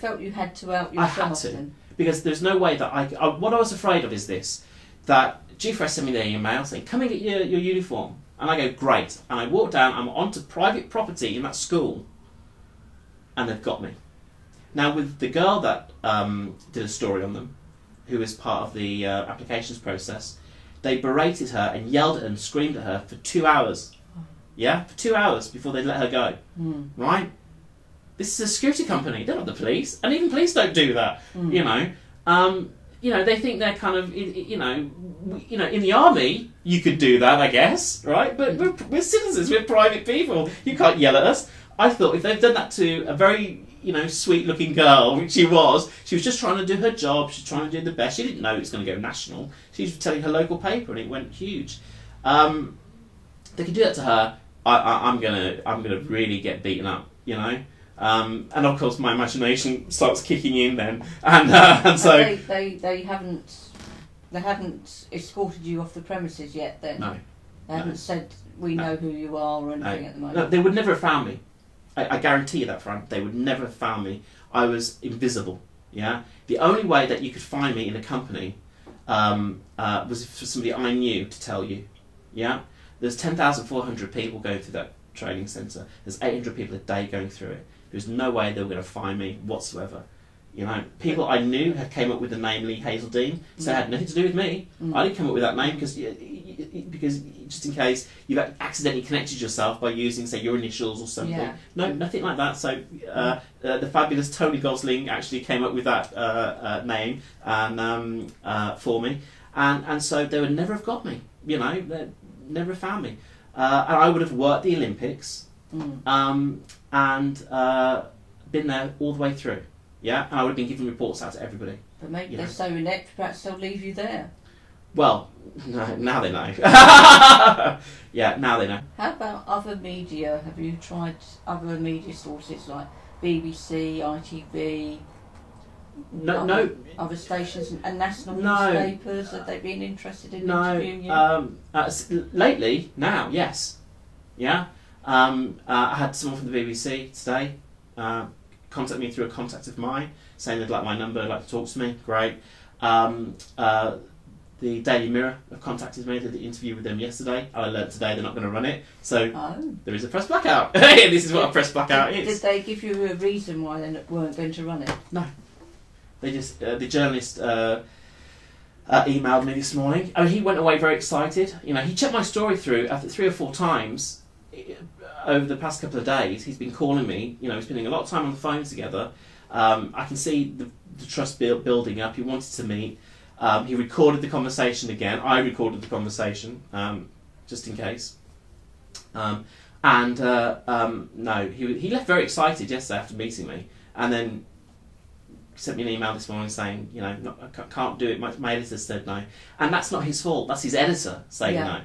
felt you had to out yourself. I had to. Then? Because there's no way that what I was afraid of is this, that G4S sent me their email saying, come and get your uniform. And I go, great. And I walk down, I'm onto private property in that school, and they've got me. Now, with the girl that did a story on them, who was part of the applications process, they berated her and yelled at her and screamed at her for 2 hours. Yeah? For 2 hours before they let her go. Right? This is a security company, they're not the police. And even police don't do that, you know. You know, they think they're kind of, you know, in the army, you could do that, I guess, right? But we're citizens, we're private people. You can't yell at us. I thought if they've done that to a very, you know, sweet-looking girl, which she was just trying to do her job. She was trying to do the best. She didn't know it was going to go national. She was telling her local paper, and it went huge. They could do that to her. I'm gonna really get beaten up, you know. And of course, my imagination starts kicking in then, and so they haven't escorted you off the premises yet. Then no, they haven't said we know who you are or anything at the moment. No, they would never have found me. I guarantee you that, Fran. They would never have found me. I was invisible. Yeah. The only way that you could find me in a company was for somebody I knew to tell you. Yeah. There's 10,400 people going through that training centre. There's 800 people a day going through it. There's no way they were going to find me whatsoever. You know, people I knew had came up with the name Lee Hazeldine, so it had nothing to do with me. I didn't come up with that name because just in case you've accidentally connected yourself by using, say, your initials or something. Yeah. No, nothing like that. So the fabulous Tony Gosling actually came up with that name and for me, and so they would never have got me. You know, they never have found me, and I would have worked the Olympics. And been there all the way through, yeah, and I would have been giving reports out to everybody. But maybe they're so inept, perhaps they'll leave you there. Well, no, now they know. Yeah, now they know. How about other media? Have you tried other media sources like BBC, ITV, No, other stations and national newspapers? Have they been interested in interviewing you? Lately, now, yes, yeah. I had someone from the BBC today contact me through a contact of mine, saying they'd like my number, they'd like to talk to me. Great. The Daily Mirror have contacted me. I did the interview with them yesterday. I learnt today they're not going to run it, so there is a press blackout. This is what a press blackout is. Did they give you a reason why they weren't going to run it? No. They just the journalist emailed me this morning. I mean, he went away very excited. You know, he checked my story through 3 or 4 times over the past couple of days. He's been calling me. You know, we're spending a lot of time on the phone together. I can see the trust building up. He wanted to meet. He recorded the conversation again. I recorded the conversation just in case. No, he left very excited yesterday after meeting me, and then sent me an email this morning saying, you know, I can't do it. My editor said no, and that's not his fault. That's his editor saying no.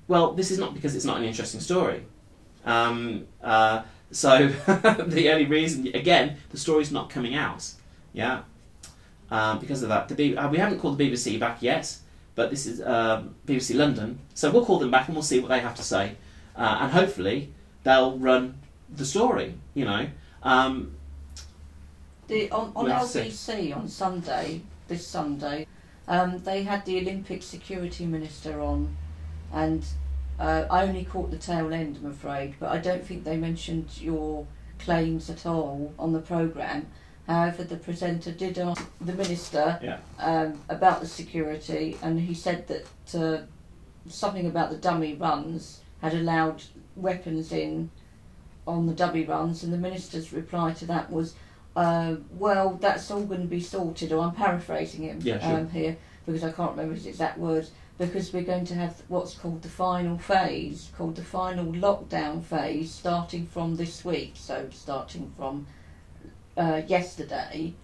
Well, this is not because it's not an interesting story. So the only reason, again, the story's not coming out. Yeah. Because of that, we haven't called the BBC back yet, but this is BBC London, so we'll call them back and we'll see what they have to say, and hopefully they'll run the story. You know, on LBC on Sunday, this Sunday, they had the Olympic security minister on, and I only caught the tail end, I'm afraid, but I don't think they mentioned your claims at all on the programme. However, the presenter did ask the minister about the security, and he said that something about the dummy runs had allowed weapons in on the dummy runs, and the minister's reply to that was, well, that's all going to be sorted, or I'm paraphrasing him here, because I can't remember his exact words, because we're going to have what's called the final phase, called the final lockdown phase, starting from this week, so starting from yesterday,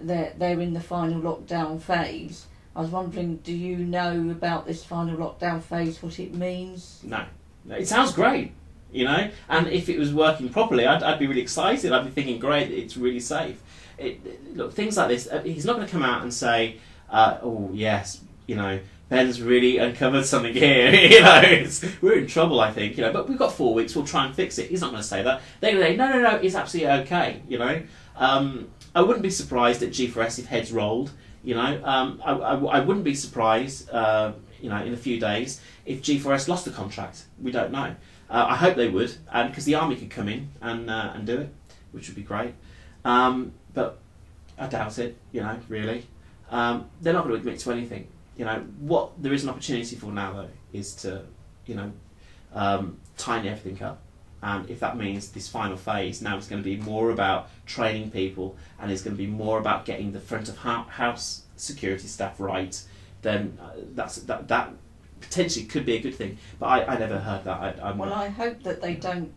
they're in the final lockdown phase. I was wondering, do you know about this final lockdown phase, what it means? No. It sounds great, you know, and if it was working properly, I'd be really excited. I'd be thinking, great, it's really safe. Look, things like this, he's not going to come out and say, oh, yes, you know, Ben's really uncovered something here, you know, we're in trouble, I think, you know, but we've got 4 weeks, we'll try and fix it. He's not going to say that. They're going to say, no, it's absolutely okay, you know. I wouldn't be surprised at G4S if heads rolled. You know, I wouldn't be surprised. You know, in a few days, if G4S lost the contract. We don't know. I hope they would, because the army could come in and do it, which would be great. But I doubt it. You know, really, they're not going to admit to anything. You know, what there is an opportunity for now, though, is to, you know, tighten everything up. And if that means this final phase, now it's going to be more about training people, and it's going to be more about getting the front of house security staff right, then that potentially could be a good thing. But I never heard that. Well, I hope that they don't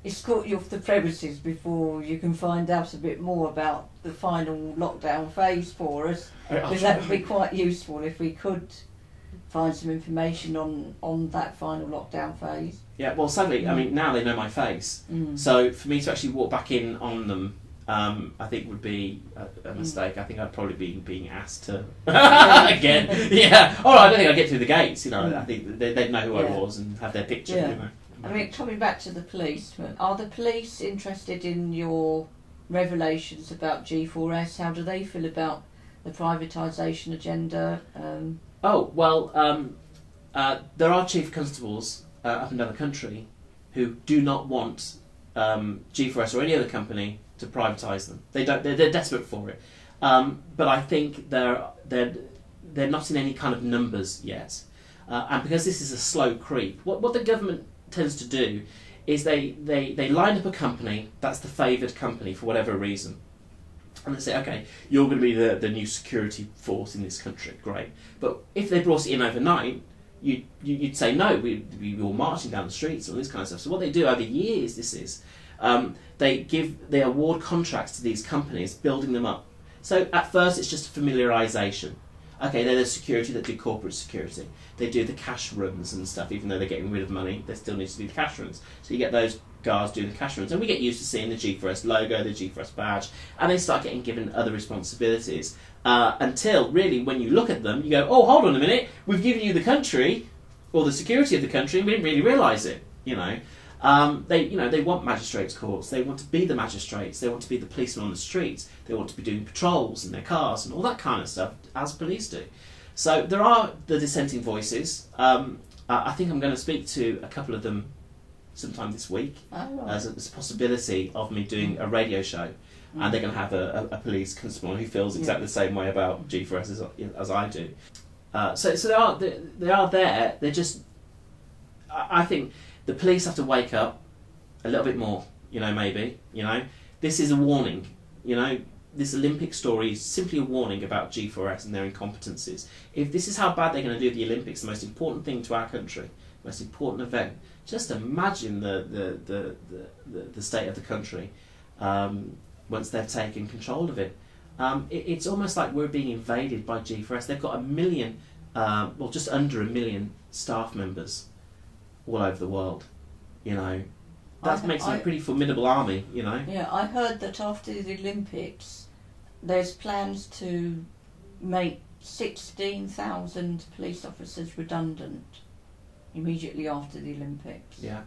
escort you off the premises before you can find out a bit more about the final lockdown phase for us, because that would be quite useful if we could find some information on that final lockdown phase. Yeah, well, sadly, I mean, now they know my face, so for me to actually walk back in on them, I think would be a mistake. I think I'd probably be being asked to again. Yeah. Oh, I don't think I'd get through the gates. You know, I think they'd know who I was and have their picture. Yeah. You know. I mean, coming back to the police, are the police interested in your revelations about G4S? How do they feel about the privatisation agenda? Oh well, there are chief constables up and down the country who do not want G4S or any other company to privatise them. They don't. They're desperate for it, but I think they're not in any kind of numbers yet, and because this is a slow creep, what the government tends to do is they line up a company that's the favoured company for whatever reason, and they say, okay, you're going to be the new security force in this country, great. But if they brought it in overnight, you'd say no, we were marching down the streets, all this kind of stuff. So what they do over years, they award contracts to these companies, building them up. So at first it's just a familiarisation. Okay, they're the security that do corporate security. They do the cash runs and stuff, even though they're getting rid of money, they still need to do the cash runs. So you get those guards doing the cash runs, and we get used to seeing the G4S logo, the G4S badge, and they start getting given other responsibilities. Until really, when you look at them, you go, "Oh, hold on a minute, we've given you the country, or the security of the country, and we didn't really realise it." You know, they want magistrates' courts. They want to be the magistrates. They want to be the policemen on the streets. They want to be doing patrols in their cars and all that kind of stuff, as police do. So there are the dissenting voices. I think I'm going to speak to a couple of them sometime this week, as a possibility of me doing a radio show, and they're going to have a police constable who feels exactly the same way about G4S as I do. So they are there. They're just, I think the police have to wake up a little bit more. You know, maybe, you know, this is a warning. You know, this Olympic story is simply a warning about G4S and their incompetencies. If this is how bad they're going to do the Olympics, the most important thing to our country, most important event, just imagine the state of the country once they've taken control of it. It's almost like we're being invaded by G4S. They've got 1 million, well, just under 1 million staff members all over the world. You know, that makes them a pretty formidable army. You know. Yeah, I heard that after the Olympics, there's plans to make 16,000 police officers redundant immediately after the Olympics. Yeah.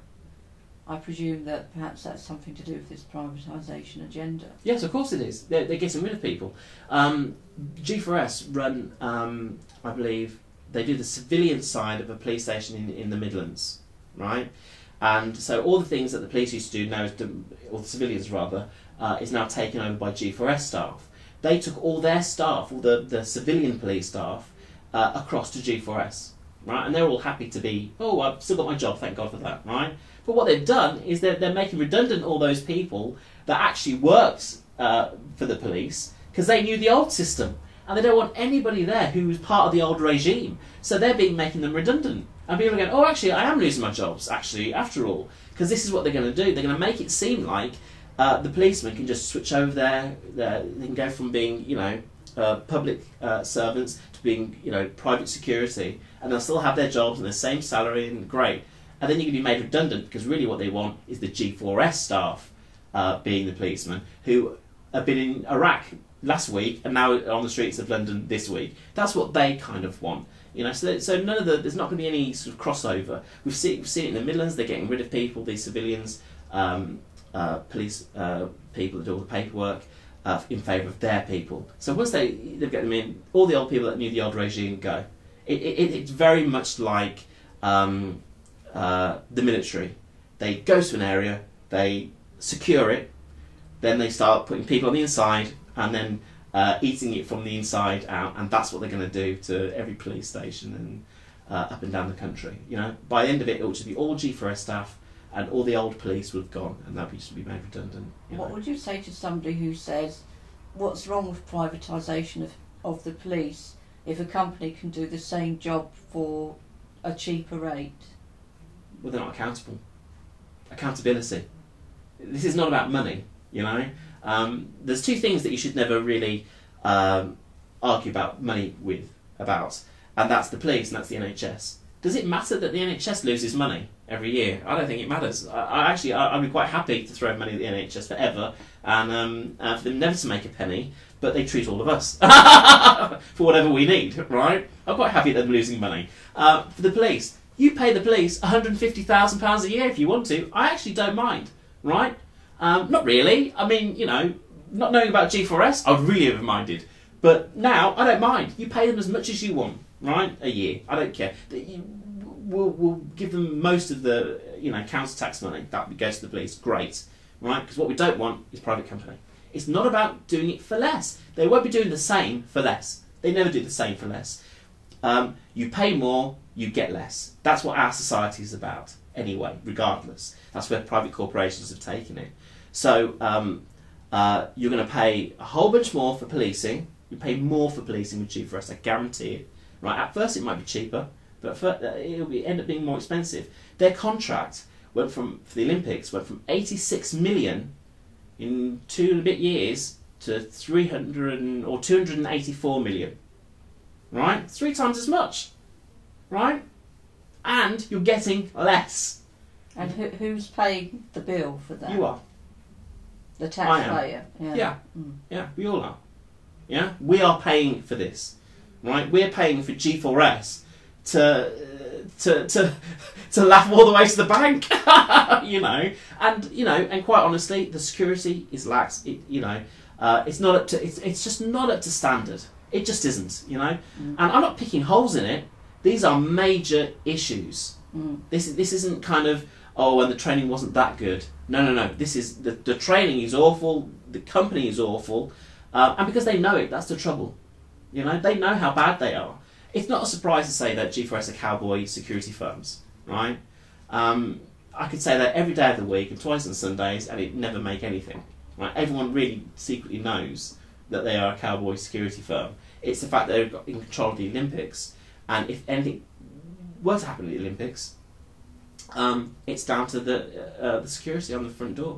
I presume that perhaps that's something to do with this privatisation agenda. Yes, of course it is. They're getting rid of people. G4S run, I believe, they do the civilian side of a police station in the Midlands, right? And so all the things that the police used to do now, or the civilians rather, is now taken over by G4S staff. They took all their staff, all the civilian police staff, across to G4S, right? And they're all happy to be, oh, I've still got my job, thank God for that, right? But what they've done is they're making redundant all those people that actually worked for the police, because they knew the old system, and they don't want anybody there who was part of the old regime. So they're making them redundant. And people are going, oh, actually, I am losing my jobs, actually, after all. Because this is what they're going to do. They're going to make it seem like the policemen can just switch over they can go from being, you know, public servants to being, you know, private security, and they'll still have their jobs and the same salary, and great. And then you're going to be made redundant, because really what they want is the G4S staff being the policemen who have been in Iraq last week and now on the streets of London this week. That's what they kind of want. You know, so none of there's not going to be any sort of crossover. We've seen it in the Midlands. They're getting rid of people, these civilians. police people that do all the paperwork in favour of their people. So once they get them in, all the old people that knew the old regime go. It's very much like the military. They go to an area, they secure it, then they start putting people on the inside and then eating it from the inside out, and that's what they're going to do to every police station and up and down the country. You know, by the end of it, it will just be all G4S staff, and all the old police would have gone, and that would just be made redundant. What would you say to somebody who says, what's wrong with privatisation of the police if a company can do the same job for a cheaper rate? Well, they're not accountable. Accountability. This is not about money, you know. There's two things that you should never really argue about money about, and that's the police and that's the NHS. Does it matter that the NHS loses money every year? I don't think it matters. I'd be quite happy to throw money at the NHS forever and for them never to make a penny, but they treat all of us for whatever we need, right? I'm quite happy at them losing money. For the police, you pay the police £150,000 a year if you want to. I actually don't mind, right? Not really. I mean, you know, not knowing about G4S, I would really have minded. But now, I don't mind. You pay them as much as you want, right? A year. I don't care. We'll give them most of the, you know, council tax money that goes to the police. Great, right? Because what we don't want is private company. It's not about doing it for less. They won't be doing the same for less. They never do the same for less. You pay more, you get less. That's what our society is about anyway, regardless. That's where private corporations have taken it. So you're going to pay a whole bunch more for policing. You pay more for policing with G4S, I guarantee it. Right? At first it might be cheaper, but it'll end up being more expensive. Their contract went for the Olympics went from 86 million in 2 and a bit years to 284 million. Right? 3 times as much. Right? And you're getting less. And who's paying the bill for that? You are. The taxpayer. Yeah. Yeah, we all are. Yeah? We are paying for this. Right? We're paying for G4S to laugh all the way to the bank. You know. And quite honestly, the security is lax. It's not up to it's just not up to standard. It just isn't, you know. And I'm not picking holes in it. These are major issues. This isn't kind of, oh, and the training wasn't that good. No. This is the training is awful. The company is awful, and because they know it, that's the trouble. You know, they know how bad they are. It's not a surprise to say that G4S are cowboy security firms, right? I could say that every day of the week and twice on Sundays, and it never make anything. Right? Everyone really secretly knows that they are a cowboy security firm. It's the fact that they're in control of the Olympics, and if anything were to happen at the Olympics, it's down to the security on the front door.